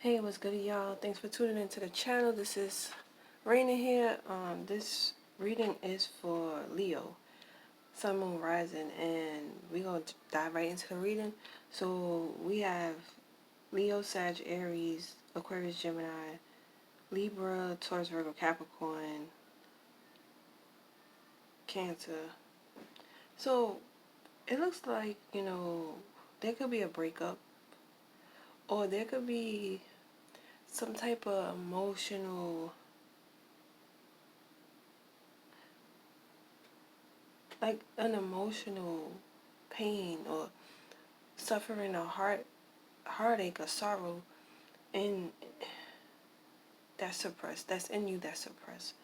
Hey, what's good, y'all? Thanks for tuning into the channel. This is Raina here. This reading is for Leo, Sun, Moon, Rising, and we're going to dive right into the reading. So we have Leo, Sag, Aries, Aquarius, Gemini, Libra, Taurus, Virgo, Capricorn, Cancer. So it looks like, there could be a breakup, or there could be some type of emotional, like an emotional pain or suffering a heartache or sorrow and that's suppressed, that's in you, that's suppressed.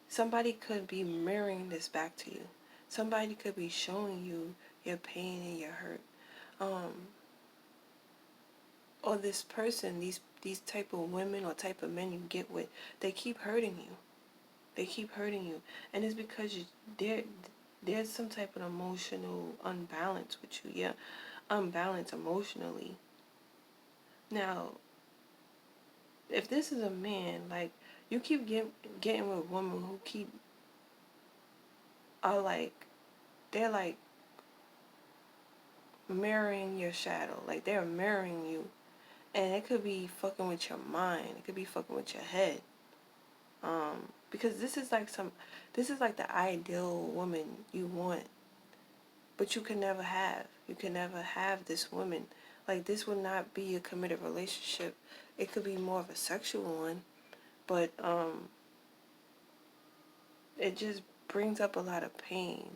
Somebody could be mirroring this back to you. Somebody could be showing you your pain and your hurt. Or this person, these type of women or type of men you get with, they keep hurting you. They keep hurting you. And it's because there's some type of emotional unbalance with you. Yeah, unbalance emotionally. Now, if this is a man, like, you keep getting with women who are like, they're like mirroring your shadow, like they're mirroring you, and it could be fucking with your mind, it could be fucking with your head, because this is like the ideal woman you want, but you can never have this woman. Like, this would not be a committed relationship. It could be more of a sexual one, but it just brings up a lot of pain.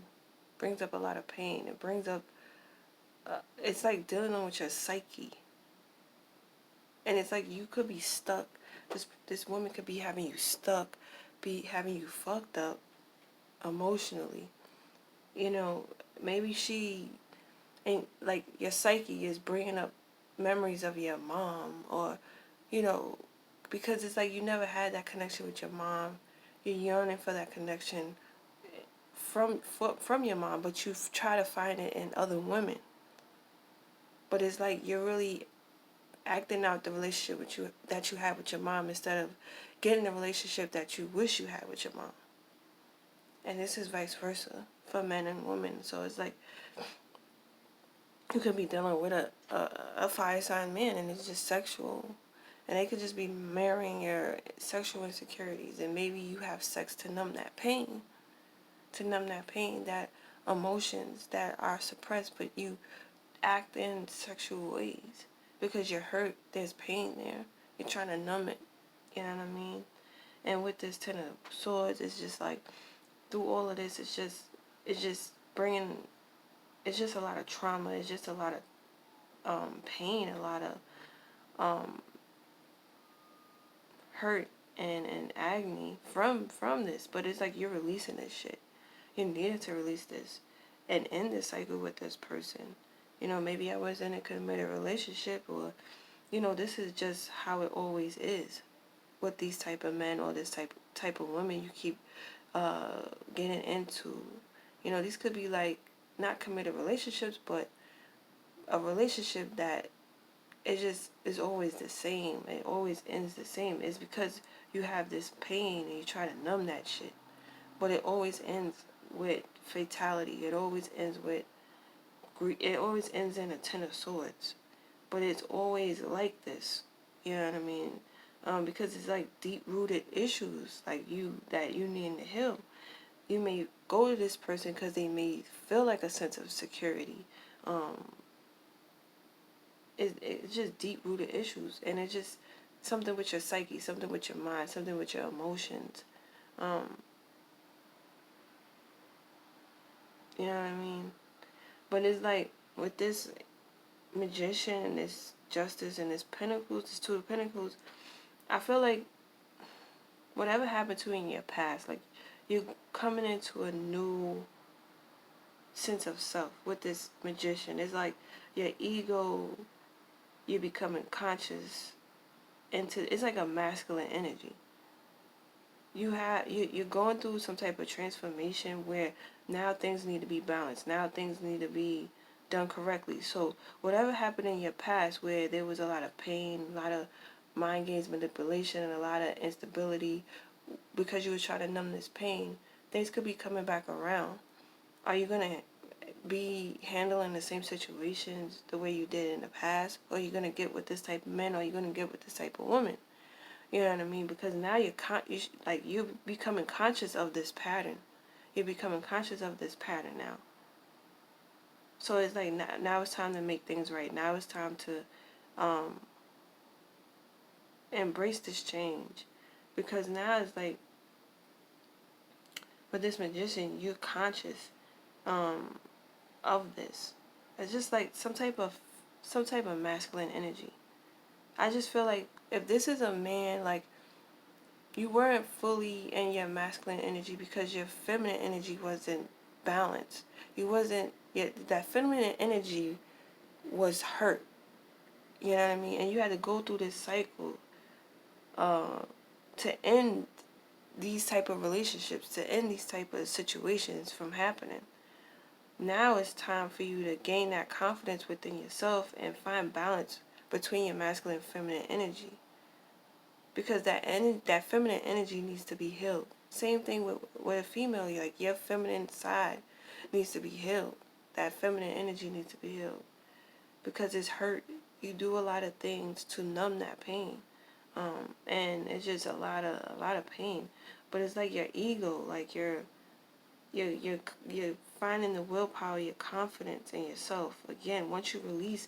It brings up, it's like dealing with your psyche. And it's like you could be stuck. This woman could be having you stuck, be having you fucked up emotionally. Maybe she, and like your psyche is bringing up memories of your mom, or, you know, because it's like you never had that connection with your mom. You're yearning for that connection from your mom, but you try to find it in other women. But it's like you're really acting out the relationship that you had with your mom instead of getting the relationship that you wish you had with your mom. And this is vice versa for men and women. So it's like you could be dealing with a fire sign man, and it's just sexual, and they could just be marrying your sexual insecurities, and maybe you have sex to numb that pain, that emotions that are suppressed, but you act in sexual ways because you're hurt. There's pain there. You're trying to numb it. You know what I mean? And with this Ten of Swords, it's just like, through all of this, it's just bringing, it's just a lot of trauma. It's just a lot of pain, a lot of hurt and agony from this. But it's like you're releasing this shit. You needed to release this and end this cycle with this person. Maybe I was in a committed relationship, or, this is just how it always is with these type of men, or this type of women you keep getting into. These could be like not committed relationships, but a relationship that it just is always the same. It always ends the same. It's because you have this pain and you try to numb that shit. But it always ends with fatality. It always ends with it always ends in a Ten of Swords. But it's always like this. You know what I mean? Because it's like deep-rooted issues like that you need to heal. You may go to this person because they may feel like a sense of security. It's just deep-rooted issues, and it's just something with your psyche, something with your mind, something with your emotions. You know what I mean? But it's like with this Magician and this Justice and this Pentacles, this Two of Pentacles, I feel like whatever happened to you in your past, like, you're coming into a new sense of self with this Magician. It's like your ego, you're becoming conscious into, it's like a masculine energy. You're going through some type of transformation where now things need to be balanced. Now things need to be done correctly. So whatever happened in your past where there was a lot of pain, a lot of mind games, manipulation, and a lot of instability because you were trying to numb this pain, things could be coming back around. Are you going to be handling the same situations the way you did in the past? Or are you going to get with this type of man? Or are you going to get with this type of woman? You know what I mean? Because now you're becoming conscious of this pattern. You're becoming conscious of this pattern now. So it's like now it's time to make things right. Now it's time to embrace this change. Because now it's like, with this magician, you're conscious of this. It's just like some type of masculine energy. I just feel like if this is a man, like, you weren't fully in your masculine energy because your feminine energy wasn't balanced. You wasn't yet, that feminine energy was hurt. You know what I mean? And you had to go through this cycle to end these type of relationships, to end these type of situations from happening. Now it's time for you to gain that confidence within yourself and find balance between your masculine and feminine energy. Because that feminine energy needs to be healed. Same thing with a female. Like, your feminine side needs to be healed. That feminine energy needs to be healed. Because it's hurt. You do a lot of things to numb that pain. And it's just a lot of pain. But it's like your ego, like you're finding the willpower, your confidence in yourself. Again, once you release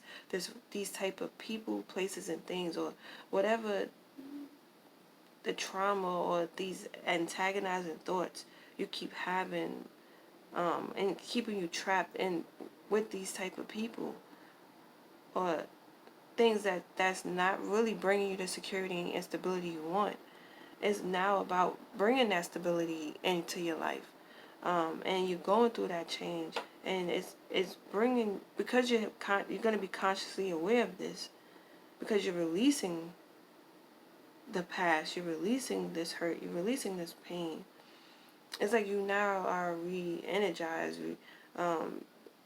these type of people, places, and things, or whatever the trauma or these antagonizing thoughts you keep having, and keeping you trapped in with these type of people, or things that's not really bringing you the security and stability you want. It's now about bringing that stability into your life. And you're going through that change, and it's bringing, because you're going to be consciously aware of this, because you're releasing the past, you're releasing this hurt, you're releasing this pain. It's like you now are re-energized,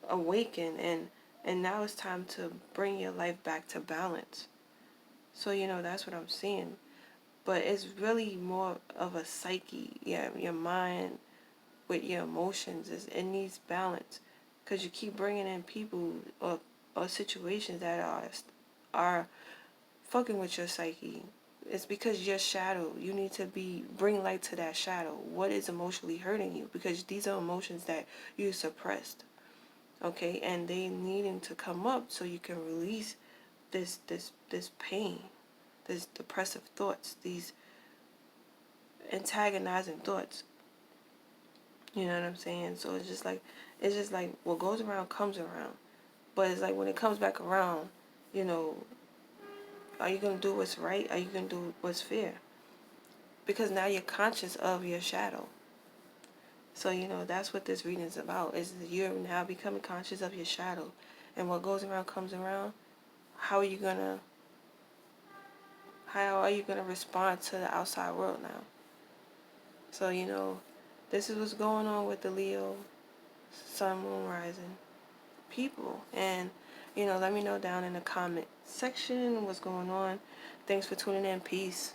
awakened, and now it's time to bring your life back to balance. So, that's what I'm seeing. But it's really more of a psyche, your mind with your emotions. It needs balance, because you keep bringing in people or situations that are fucking with your psyche. It's because your shadow, you need to bring light to that shadow. What is emotionally hurting you? Because these are emotions that you suppressed, okay? And they needing to come up so you can release this pain, this depressive thoughts, these antagonizing thoughts. You know what I'm saying? So it's just like what goes around comes around. But it's like, when it comes back around, are you going to do what's right? Are you going to do what's fair? Because now you're conscious of your shadow. So, that's what this reading is about, is you're now becoming conscious of your shadow. And what goes around comes around. How are you going to respond to the outside world now? So, this is what's going on with the Leo, Sun, Moon, Rising people. And, let me know down in the comment section what's going on. Thanks for tuning in. Peace.